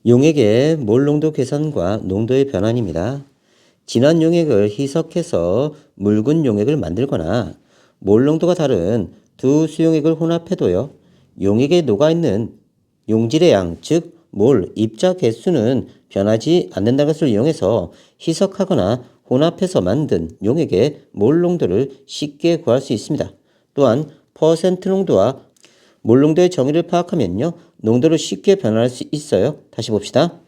용액의 몰 농도 계산과 농도의 변환입니다. 진한 용액을 희석해서 묽은 용액을 만들거나 몰 농도가 다른 두 수용액을 혼합해도요. 용액에 녹아있는 용질의 양, 즉 몰, 입자 개수는 변하지 않는다는 것을 이용해서 희석하거나 혼합해서 만든 용액의 몰 농도를 쉽게 구할 수 있습니다. 또한 퍼센트 농도와 몰 농도의 정의를 파악하면요. 농도를 쉽게 변환할 수 있어요. 다시 봅시다.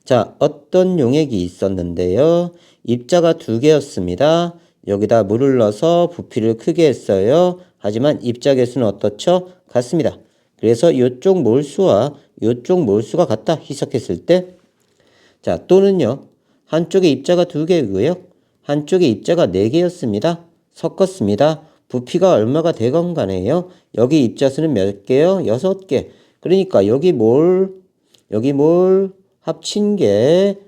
자, 어떤 용액이 있었는데요. 입자가 2개였습니다. 여기다 물을 넣어서 부피를 크게 했어요. 하지만 입자 개수는 어떻죠? 같습니다. 그래서 이쪽 몰수와 이쪽 몰수가 같다 희석했을 때, 자, 또는요. 한쪽에 입자가 2개이고요. 한쪽에 입자가 4개였습니다. 섞었습니다. 부피가 얼마가 되건 간에요. 여기 입자 수는 몇 개요? 6개. 그러니까 여기 몰 합친 게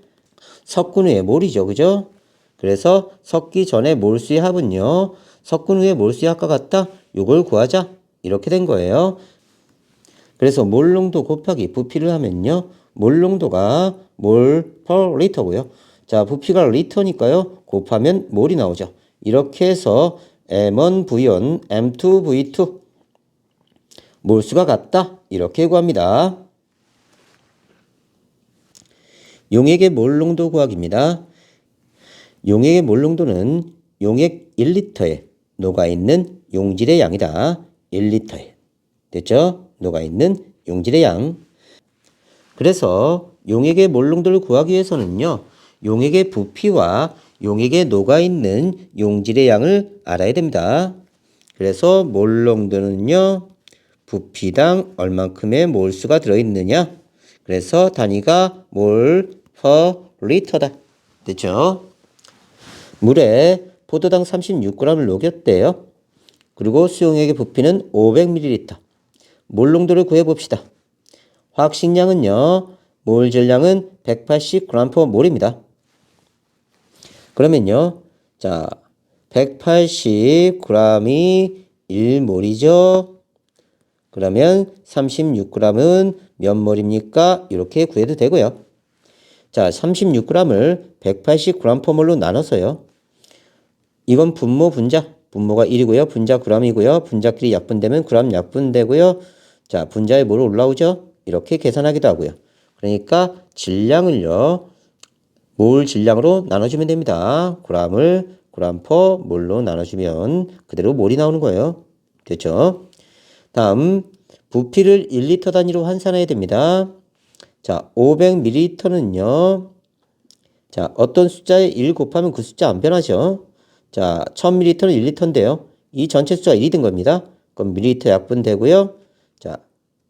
섞은 후에 몰이죠. 그죠? 그래서 섞기 전에 몰수의 합은요. 섞은 후에 몰수의 합과 같다. 이걸 구하자. 이렇게 된 거예요. 그래서 몰 농도 곱하기 부피를 하면요. 몰 농도가 몰 per 리터고요. 자, 부피가 리터니까요. 곱하면 몰이 나오죠. 이렇게 해서 M1, V1, M2, V2 몰수가 같다. 이렇게 구합니다. 용액의 몰 농도 구하기입니다. 용액의 몰 농도는 용액 1리터에 녹아있는 용질의 양이다. 1리터에. 됐죠? 녹아있는 용질의 양. 그래서 용액의 몰 농도를 구하기 위해서는요. 용액의 부피와 용액에 녹아있는 용질의 양을 알아야 됩니다. 그래서 몰 농도는요. 부피당 얼만큼의 몰수가 들어있느냐. 그래서 단위가 몰 per 리터다. 됐죠? 물에 포도당 36g을 녹였대요. 그리고 수용액의 부피는 500ml. 몰 농도를 구해봅시다. 화학식량은요. 몰 질량은 180g/몰입니다. 그러면요. 자, 180g이 1몰이죠. 그러면 36g은 몇 몰입니까? 이렇게 구해도 되고요. 자, 36g을 180g/몰로 나눠서요. 이건 분모, 분자. 분모가 1이고요. 분자 g이고요. 분자끼리 약분되면 g 약분되고요. 자, 분자의 몰 올라오죠? 이렇게 계산하기도 하고요. 그러니까 질량을요. 몰 질량으로 나눠주면 됩니다. g을 g/몰로 나눠주면 그대로 몰이 나오는 거예요. 됐죠? 다음 부피를 1리터 단위로 환산해야 됩니다. 자, 500ml는요. 자, 어떤 숫자에 1 곱하면 그 숫자 안 변하죠. 자, 1000ml는 1리터인데요. 이 전체 숫자가 1이 된 겁니다. 그럼 밀리리터 약분되고요. 자,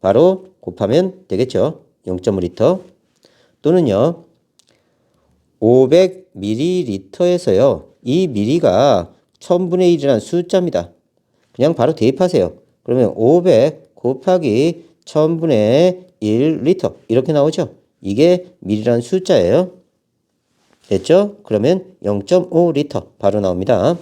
바로 곱하면 되겠죠. 0.5리터. 또는요. 500ml에서요. 이 ml가 1000분의 1이라는 숫자입니다. 그냥 바로 대입하세요. 그러면 500 곱하기 1000분의 1리터 이렇게 나오죠. 이게 ml라는 숫자예요. 됐죠? 그러면 0.5리터 바로 나옵니다.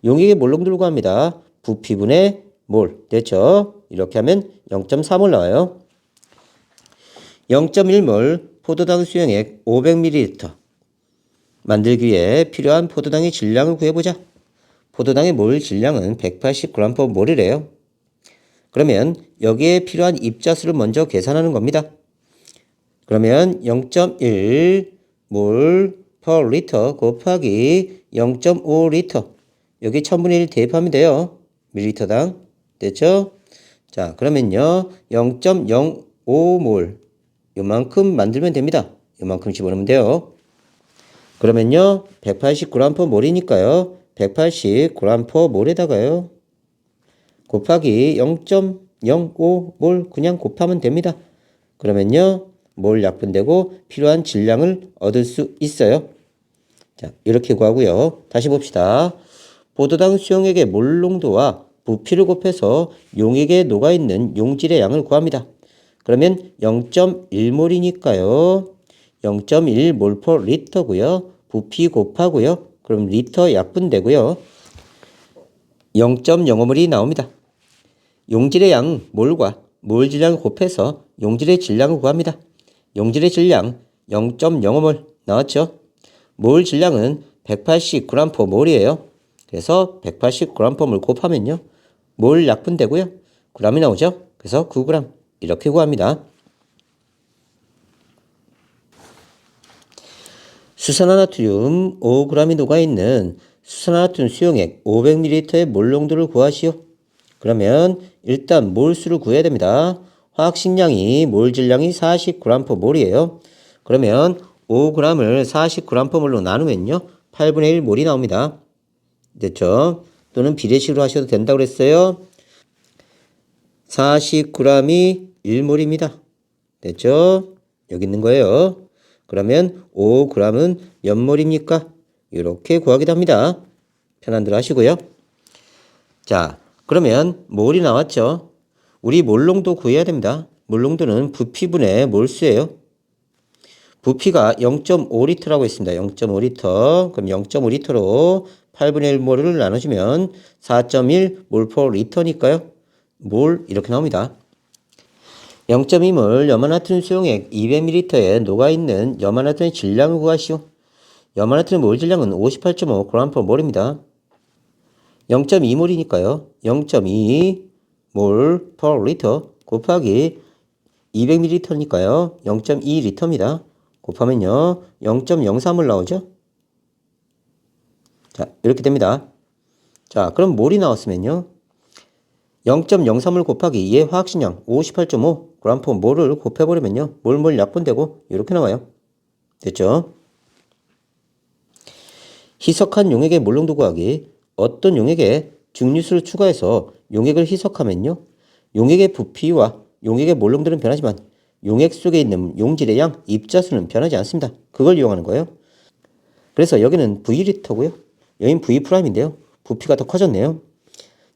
용액의 몰 농도를 구합니다. 부피분의 몰. 됐죠? 이렇게 하면 0.3몰 나와요. 0.1몰 포도당 수용액 500ml 만들기 위해 필요한 포도당의 질량을 구해보자. 포도당의 몰 질량은 180g/몰이래요. 그러면 여기에 필요한 입자수를 먼저 계산하는 겁니다. 그러면 0.1몰 per 리터 곱하기 0.5리터 여기 1000분의 1 대입하면 돼요. 밀리리터당. 됐죠? 자, 그러면요. 0.05몰 요만큼 만들면 됩니다. 요만큼 집어넣으면 돼요. 그러면요. 180g/몰이니까요. 180g/몰에다가요. 곱하기 0.05몰 그냥 곱하면 됩니다. 그러면요. 몰 약분되고 필요한 질량을 얻을 수 있어요. 자, 이렇게 구하고요. 다시 봅시다. 포도당 수용액의 몰 농도와 부피를 곱해서 용액에 녹아있는 용질의 양을 구합니다. 그러면 0.1몰이니까요. 0.1몰 per 리터고요. 부피 곱하고요. 그럼 리터 약분되고요. 0.05몰이 나옵니다. 용질의 양 몰과 몰 질량을 곱해서 용질의 질량을 구합니다. 용질의 질량 0.05몰 나왔죠? 몰 질량은 180g/몰이에요. 그래서 180g/몰 곱하면요. 몰 약분되고요. g이 나오죠? 그래서 9g 이렇게 구합니다. 수산화나트륨 5g이 녹아있는 수산화나트륨 수용액 500ml의 몰 농도를 구하시오. 그러면 일단 몰수를 구해야 됩니다. 화학식량이 몰 질량이 40g/몰이에요. 그러면 5g을 40g/몰로 나누면요. 8분의 1 몰이 나옵니다. 됐죠? 또는 비례식으로 하셔도 된다고 그랬어요. 40g이 1몰입니다. 됐죠? 여기 있는 거예요. 그러면 5g은 몇 몰입니까? 이렇게 구하기도 합니다. 편한 대로 하시고요. 자, 그러면 몰이 나왔죠? 우리 몰농도 구해야 됩니다. 몰농도는 부피분의 몰수예요. 부피가 0.5L라고 했습니다. 0.5L. 그럼 0.5L로 8분의 1몰을 나눠주면 4.1몰/리터니까요. 몰 이렇게 나옵니다. 0.2몰 염화나트륨 수용액 200ml에 녹아있는 염화나트륨의 질량을 구하시오. 염화나트륨 몰 질량은 58.5g/몰입니다. 0.2몰이니까요. 0.2몰/리터 곱하기 200ml니까요. 0.2리터입니다. 곱하면요. 0.03몰 나오죠? 자, 이렇게 됩니다. 자, 그럼 몰이 나왔으면요. 0.03몰 곱하기 2의 화학식량 58.5g/몰을 곱해버리면요. 몰 약분되고 이렇게 나와요. 됐죠? 희석한 용액의 몰농도 구하기. 어떤 용액에 증류수를 추가해서 용액을 희석하면요. 용액의 부피와 용액의 몰농도는 변하지만 용액 속에 있는 용질의 양, 입자수는 변하지 않습니다. 그걸 이용하는 거예요. 그래서 여기는 V리터고요. 여긴 V'인데요. 부피가 더 커졌네요.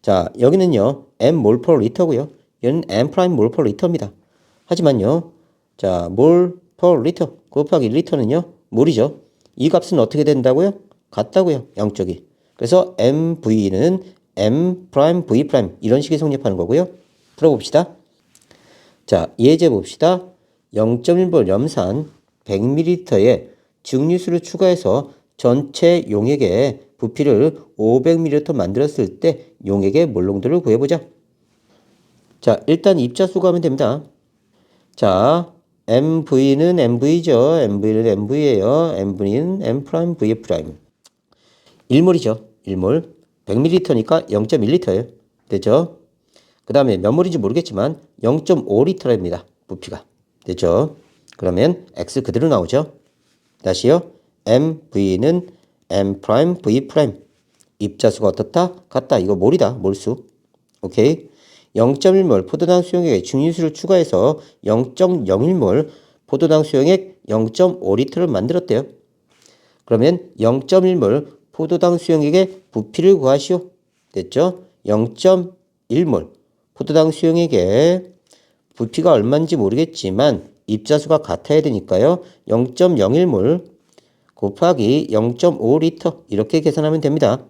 자, 여기는요. mmol/리터고요. 여기는 mmol/리터입니다. 하지만요. 자, 몰/리터 곱하기 리터는요. 몰이죠. 이 값은 어떻게 된다고요? 같다고요. 양쪽이. 그래서 MV는 M'V' 이런 식의 성립하는 거고요. 풀어봅시다. 자, 예제 봅시다. 0.1몰 염산 100ml에 증류수를 추가해서 전체 용액의 부피를 500ml 만들었을 때 용액의 몰농도를 구해보자. 자, 일단 입자수 구하면 됩니다. 자, MV는 MV죠. MV는 MV예요. MV는 M'V'. 1몰이죠. 1몰. 100ml니까 0.1L예요. 됐죠? 그 다음에 몇 몰인지 모르겠지만 0.5L입니다. 부피가. 됐죠? 그러면 X 그대로 나오죠? 다시요. MV는 M'V'. 입자수가 어떻다? 같다. 이거 몰이다. 몰수. 오케이? 0.1몰 포도당 수용액에 증류수를 추가해서 0.01몰 포도당 수용액 0.5L를 만들었대요. 그러면 0.1몰 포도당 수용액의 부피를 구하시오. 됐죠? 0.1몰 포도당 수용액의 부피가 얼마인지 모르겠지만 입자수가 같아야 되니까요. 0.01몰 곱하기 0.5리터 이렇게 계산하면 됩니다.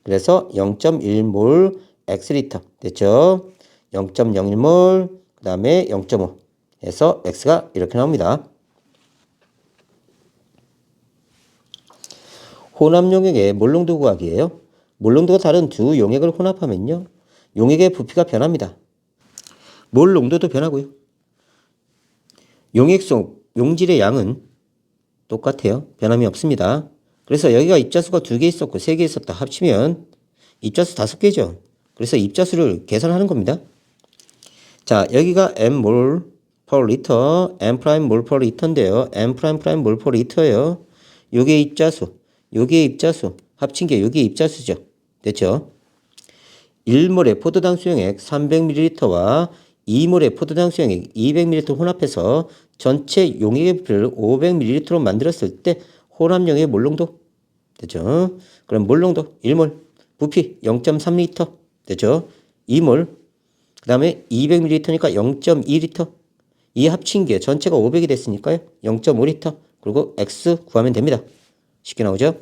그래서 0.1몰 X리터 됐죠? 0.01몰 그 다음에 0.5 해서 X가 이렇게 나옵니다. 혼합 용액의 몰농도 구하기예요. 몰농도가 다른 두 용액을 혼합하면요. 용액의 부피가 변합니다. 몰농도도 변하고요. 용액 속 용질의 양은 똑같아요. 변함이 없습니다. 그래서 여기가 입자수가 2개 있었고 3개 있었다 합치면 입자수 5개죠. 그래서 입자수를 계산하는 겁니다. 자, 여기가 mmol/리터, m'mol/리터인데요. m'mol/리터예요. 요게 입자수, 요게 입자수, 합친 게 요게 입자수죠. 됐죠? 1몰의 포도당 수용액 300ml와 2몰의 포도당 수용액 200ml 혼합해서 전체 용액의 부피를 500ml로 만들었을 때 혼합용액의 몰농도 됐죠? 그럼 몰농도 1몰 부피 0.3L 됐죠? 2몰 그 다음에 200ml니까 0.2L 이 합친 게 전체가 500이 됐으니까요 0.5L 그리고 X 구하면 됩니다. 쉽게 나오죠?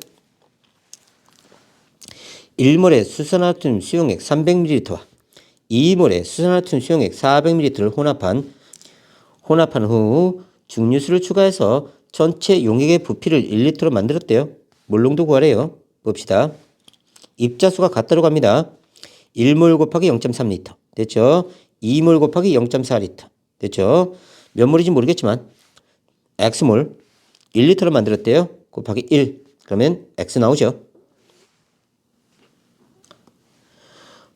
1몰의 수산화나트륨 수용액 300ml와 2몰의 수산화나트륨 수용액 400ml를 혼합한 후 증류수를 추가해서 전체 용액의 부피를 1리터로 만들었대요. 몰농도 구하래요. 봅시다. 입자수가 같다로 갑니다. 1몰 곱하기 0.3리터. 됐죠? 2몰 곱하기 0.4리터. 됐죠? 몇 몰인지 모르겠지만 X몰 1리터로 만들었대요. 곱하기 1. 그러면 X 나오죠.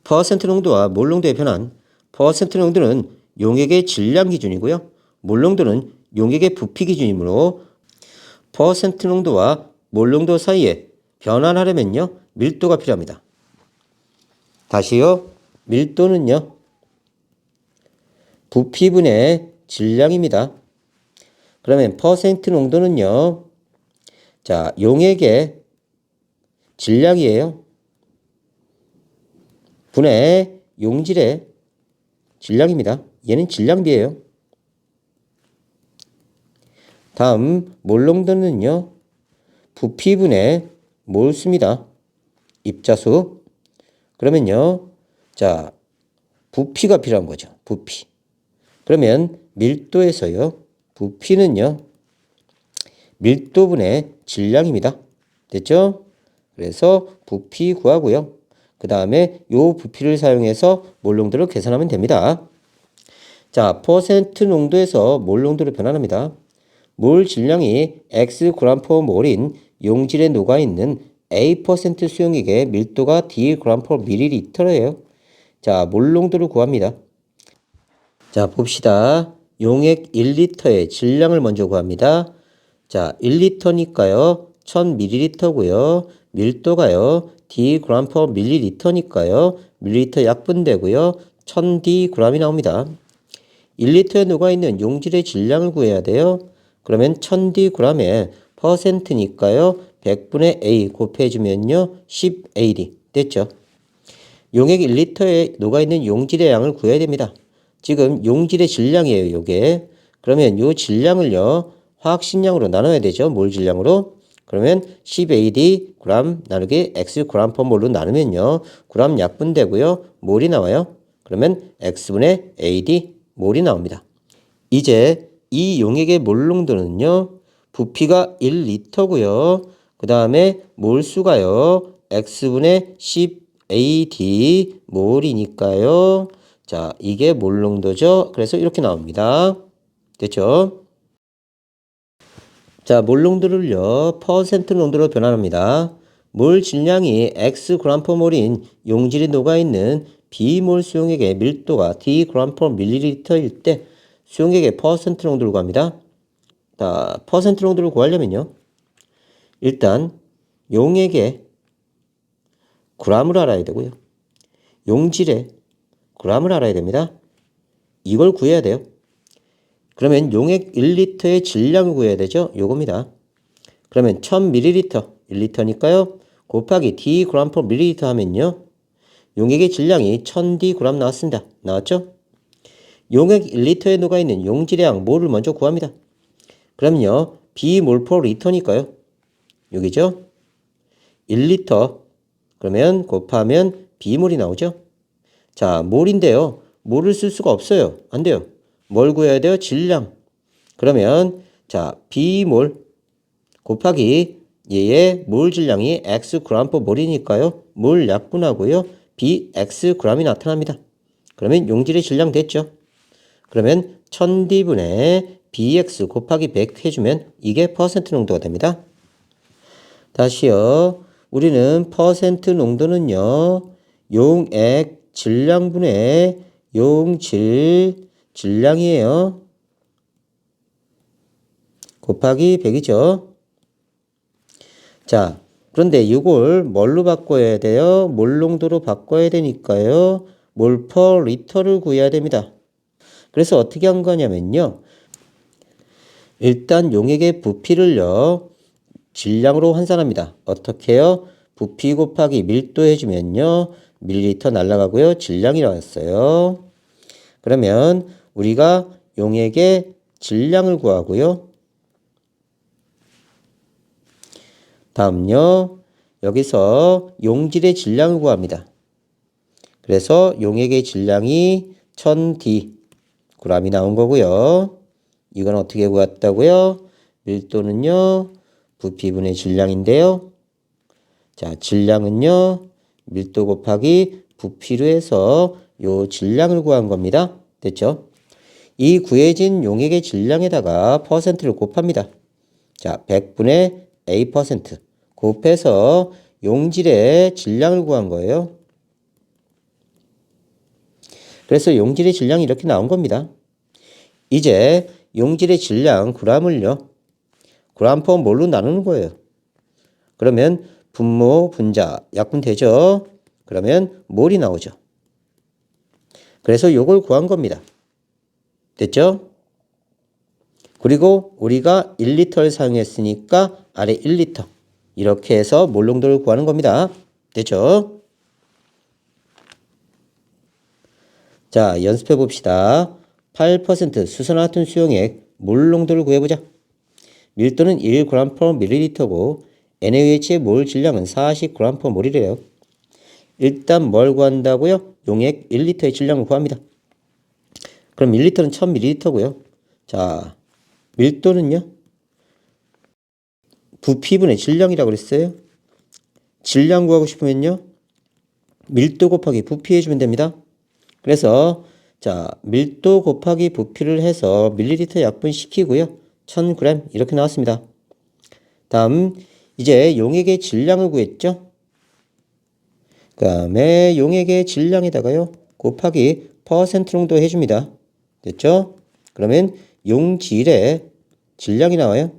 퍼센트 농도와 몰 농도의 변환. 퍼센트 농도는 용액의 질량 기준이고요. 몰 농도는 용액의 부피 기준이므로 퍼센트 농도와 몰 농도 사이에 변환하려면요. 밀도가 필요합니다. 다시요. 밀도는요. 부피분의 질량입니다. 그러면 퍼센트 농도는요. 자, 용액의 질량이에요. 분의 용질의 질량입니다. 얘는 질량비예요. 다음 몰 농도는요. 부피분의 몰수입니다. 입자수. 그러면요. 자, 부피가 필요한 거죠. 부피. 그러면 밀도에서요. 부피는요. 밀도분의 질량입니다. 됐죠? 그래서 부피 구하고요. 그 다음에 요 부피를 사용해서 몰 농도를 계산하면 됩니다. 자, 퍼센트 농도에서 몰 농도를 변환합니다. 몰 질량이 X g per 몰인 용질에 녹아있는 A% 수용액의 밀도가 D g per ml예요. 자, 몰 농도를 구합니다. 자, 봅시다. 용액 1리터의 질량을 먼저 구합니다. 자, 1리터니까요. 1000ml고요. 밀도가요. D g per ml니까요. 밀리리터 약분되고요. 1000dg이 나옵니다. 1리터에 녹아있는 용질의 질량을 구해야 돼요. 그러면 1000dg의 퍼센트니까요. 100분의 A 곱해주면요. 10AD 됐죠. 용액 1리터에 녹아있는 용질의 양을 구해야 됩니다. 지금 용질의 질량이에요. 요게. 그러면 요 질량을요. 화학식량으로 나눠야 되죠. 몰 질량으로. 그러면 10AD g 나누기 X g per 몰로 나누면요. g 약분되고요. 몰이 나와요. 그러면 X분의 AD 몰이 나옵니다. 이제 이 용액의 몰 농도는요. 부피가 1리터고요. 그 다음에 몰수가요. X분의 10AD 몰이니까요. 자, 이게 몰 농도죠. 그래서 이렇게 나옵니다. 됐죠? 자, 몰 농도를요. 퍼센트 농도로 변환합니다. 몰 질량이 X g per 몰인 용질이 녹아있는 비몰 수용액의 밀도가 D g per ml일 때 수용액의 퍼센트 농도를 구합니다. 자, 퍼센트 농도를 구하려면요. 일단 용액의 g을 알아야 되고요. 용질의 g를 알아야 됩니다. 이걸 구해야 돼요. 그러면 용액 1리터의 질량을 구해야 되죠. 요겁니다. 그러면 1000ml, 1리터니까요. 곱하기 D g per ml 하면요. 용액의 질량이 1000dg 나왔습니다. 나왔죠? 용액 1리터에 녹아있는 용질의 양 몰을 먼저 구합니다. 그럼요. B몰 per 리터니까요. 여기죠? 1리터 그러면 곱하면 B몰이 나오죠? 자, 몰인데요. 몰을 쓸 수가 없어요. 안 돼요. 뭘 구해야 돼요? 질량. 그러면 자, B몰 곱하기 얘의 몰 질량이 X g per 몰이니까요. 몰 약분하고요. BX g이 나타납니다. 그러면 용질의 질량 됐죠? 그러면 1000D분의 BX 곱하기 100 해주면 이게 퍼센트 농도가 됩니다. 다시요. 우리는 퍼센트 농도는요. 용액 질량분의 용질 질량이에요. 곱하기 100이죠. 자, 그런데 이걸 뭘로 바꿔야 돼요? 몰 농도로 바꿔야 되니까요. 몰 퍼 리터를 구해야 됩니다. 그래서 어떻게 한 거냐면요. 일단 용액의 부피를요. 질량으로 환산합니다. 어떻게 해요? 부피 곱하기 밀도 해주면요. 밀리리터 날라가고요. 질량이 나왔어요. 그러면 우리가 용액의 질량을 구하고요. 다음요. 여기서 용질의 질량을 구합니다. 그래서 용액의 질량이 1000D g이 나온 거고요. 이건 어떻게 구했다고요? 밀도는요, 부피분의 질량인데요. 자, 질량은요, 밀도 곱하기 부피로 해서 요 질량을 구한 겁니다. 됐죠? 이 구해진 용액의 질량에다가 퍼센트를 곱합니다. 자, 100분의 A% 곱해서 용질의 질량을 구한 거예요. 그래서 용질의 질량이 이렇게 나온 겁니다. 이제 용질의 질량 g을요. g/몰로 몰로 나누는 거예요. 그러면 분모, 분자, 약분 되죠? 그러면 몰이 나오죠. 그래서 요걸 구한 겁니다. 됐죠? 그리고 우리가 1리터를 사용했으니까 아래 1리터. 이렇게 해서 몰 농도를 구하는 겁니다. 됐죠? 자, 연습해 봅시다. 8% 수산화탄 수용액 몰 농도를 구해보자. 밀도는 1g/ml고 NaOH의 몰 질량은 40g/몰이래요. 일단 뭘 구한다고요? 용액 1리터의 질량을 구합니다. 그럼 1리터는 1000ml고요. 자, 밀도는요? 부피분의 질량이라고 그랬어요. 질량 구하고 싶으면요. 밀도 곱하기 부피 해주면 됩니다. 그래서 자, 밀도 곱하기 부피를 해서 밀리리터 약분시키고요. 1000g 이렇게 나왔습니다. 다음 이제 용액의 질량을 구했죠. 그 다음에 용액의 질량에다가요. 곱하기 퍼센트 농도 해줍니다. 됐죠? 그러면 용질의 질량이 나와요.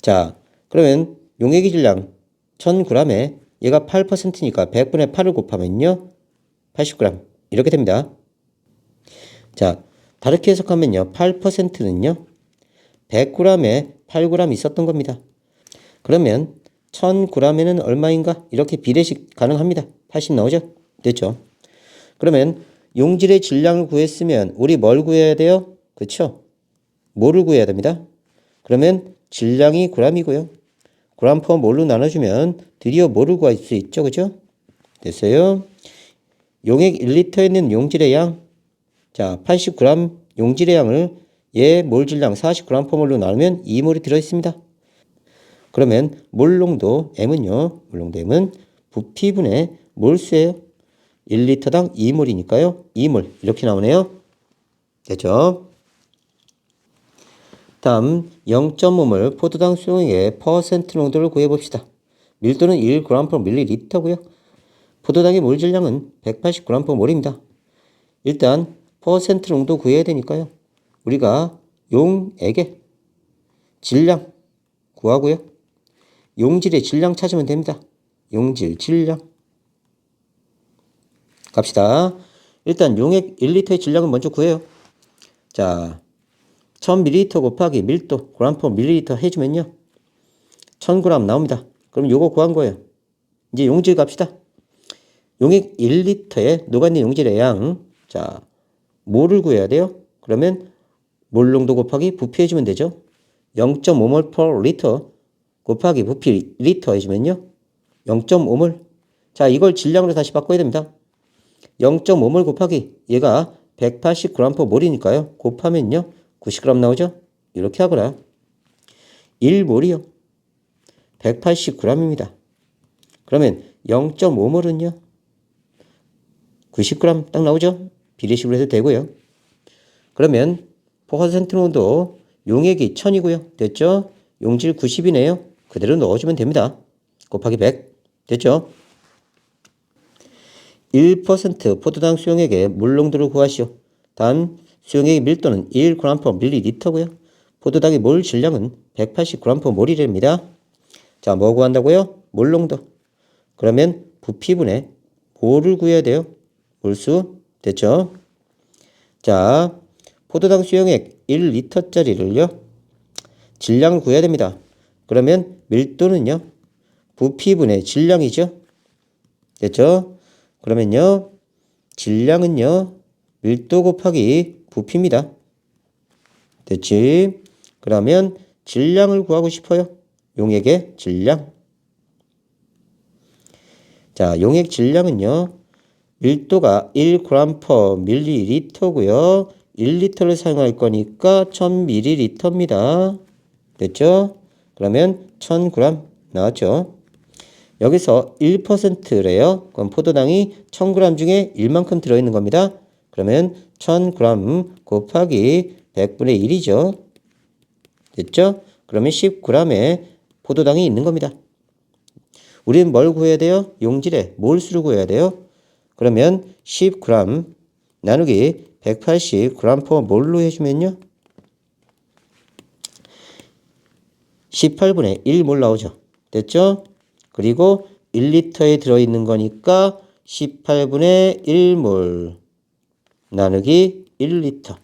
자, 그러면 용액의 질량 1000g에 얘가 8%니까 100분의 8을 곱하면요. 80g 이렇게 됩니다. 자, 다르게 해석하면요. 8%는요. 100g에 8g 있었던 겁니다. 그러면 1000g에는 얼마인가? 이렇게 비례식 가능합니다. 80 나오죠? 됐죠? 그러면 용질의 질량을 구했으면 우리 뭘 구해야 돼요? 그쵸? 뭐를 구해야 됩니다. 그러면 질량이 g이고요. g/몰로 나눠주면 드디어 뭐를 구할 수 있죠? 그죠? 됐어요? 용액 1리터에 있는 용질의 양. 자, 80g 용질의 양을 얘 몰 질량 40g/몰로 나누면 2몰이 들어있습니다. 그러면 몰 농도 M은요. 몰 농도 M은 부피분의 몰수예요. 1리터당 2몰이니까요. 2몰 이렇게 나오네요. 됐죠? 다음 0.5몰 포도당 수용액의 퍼센트 농도를 구해봅시다. 밀도는 1g/ml고요. 포도당의 몰 질량은 180g/몰입니다. 일단 퍼센트 농도 구해야 되니까요. 우리가 용액의 질량 구하고요. 용질의 질량 찾으면 됩니다. 용질 질량 갑시다. 일단 용액 1리터의 질량을 먼저 구해요. 자, 1000ml 곱하기 밀도 g/ml 해주면요. 1000g 나옵니다. 그럼 요거 구한 거예요. 이제 용질 갑시다. 용액 1리터에 녹아있는 용질의 양. 자, 몰을 구해야 돼요. 그러면 몰 농도 곱하기 부피 해주면 되죠. 0.5몰 per 리터 곱하기 부피 리터 해주면요. 0.5몰. 자, 이걸 질량으로 다시 바꿔야 됩니다. 0.5몰 곱하기 얘가 180g/몰이니까요. 곱하면요. 90g 나오죠? 이렇게 하거나 1몰이요. 180g입니다. 그러면 0.5몰은요. 90g 딱 나오죠? 비례식으로 해도 되고요. 그러면 퍼센트 농도 용액이 1000이고요. 됐죠? 용질 90이네요. 그대로 넣어주면 됩니다. 곱하기 100. 됐죠? 1% 포도당 수용액의 물 농도를 구하시오. 단 수용액의 밀도는 1g/ml고요. 포도당의 몰 질량은 180g/몰이랍니다. 자, 뭐 구한다고요? 몰 농도. 그러면 부피분의 몰을 구해야 돼요. 몰수. 됐죠? 자, 포도당 수용액 1리터짜리를요. 질량을 구해야 됩니다. 그러면 밀도는요. 부피분의 질량이죠. 됐죠? 그러면요. 질량은요. 밀도 곱하기 부피입니다. 됐지? 그러면 질량을 구하고 싶어요. 용액의 질량. 자, 용액 질량은요. 밀도가 1g/ml고요. 1리터를 사용할 거니까 1000ml입니다. 됐죠? 그러면 1000g 나왔죠? 여기서 1%래요. 그럼 포도당이 1000g 중에 1만큼 들어있는 겁니다. 그러면 1000g 곱하기 100분의 1이죠. 됐죠? 그러면 10g의 포도당이 있는 겁니다. 우리는 뭘 구해야 돼요? 용질의 몰수를 구해야 돼요. 그러면 10g 나누기 180g/몰로 해주면요. 18분의 1몰 나오죠. 됐죠? 그리고 1리터에 들어있는 거니까 18분의 1몰 나누기 1리터.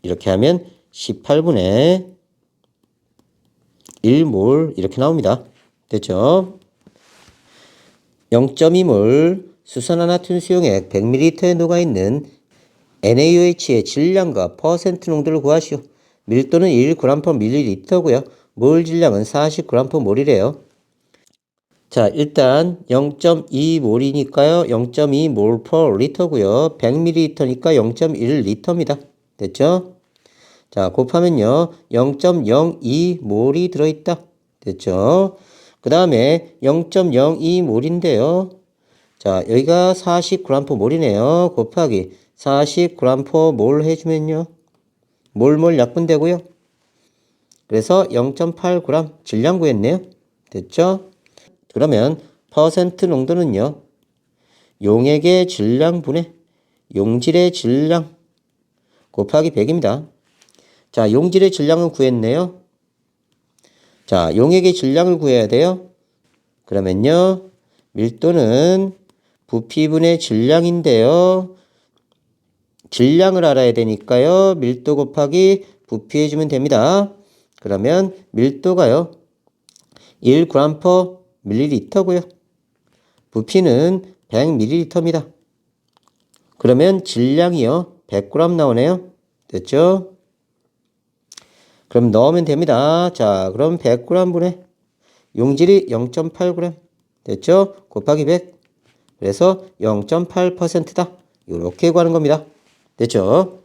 이렇게 하면 18분의 1몰 이렇게 나옵니다. 됐죠? 0.2몰 수산화나트륨 수용액 100ml에 녹아있는 NaOH의 질량과 퍼센트 농도를 구하시오. 밀도는 1g/ml고요. 몰 질량은 40g/몰이래요. 자, 일단 0.2몰이니까요. 0.2몰/리터고요. 100ml니까 0.1리터입니다. 됐죠? 자, 곱하면요. 0.02몰이 들어있다. 됐죠? 그 다음에 0.02몰인데요. 자, 여기가 40g/몰이네요. 곱하기 40g/몰 해주면요. 몰몰 약분되고요. 그래서 0.8g 질량 구했네요. 됐죠? 그러면 퍼센트 농도는요. 용액의 질량분의 용질의 질량 곱하기 100입니다. 자, 용질의 질량은 구했네요. 자, 용액의 질량을 구해야 돼요. 그러면요. 밀도는 부피분의 질량인데요. 질량을 알아야 되니까요. 밀도 곱하기 부피 해주면 됩니다. 그러면 밀도가요. 1g/ml고요. 부피는 100ml입니다. 그러면 질량이요. 100g 나오네요. 됐죠? 그럼 넣으면 됩니다. 자, 그럼 100g분의 용질이 0.8g. 됐죠? 곱하기 100. 그래서 0.8%다. 이렇게 구하는 겁니다. 됐죠?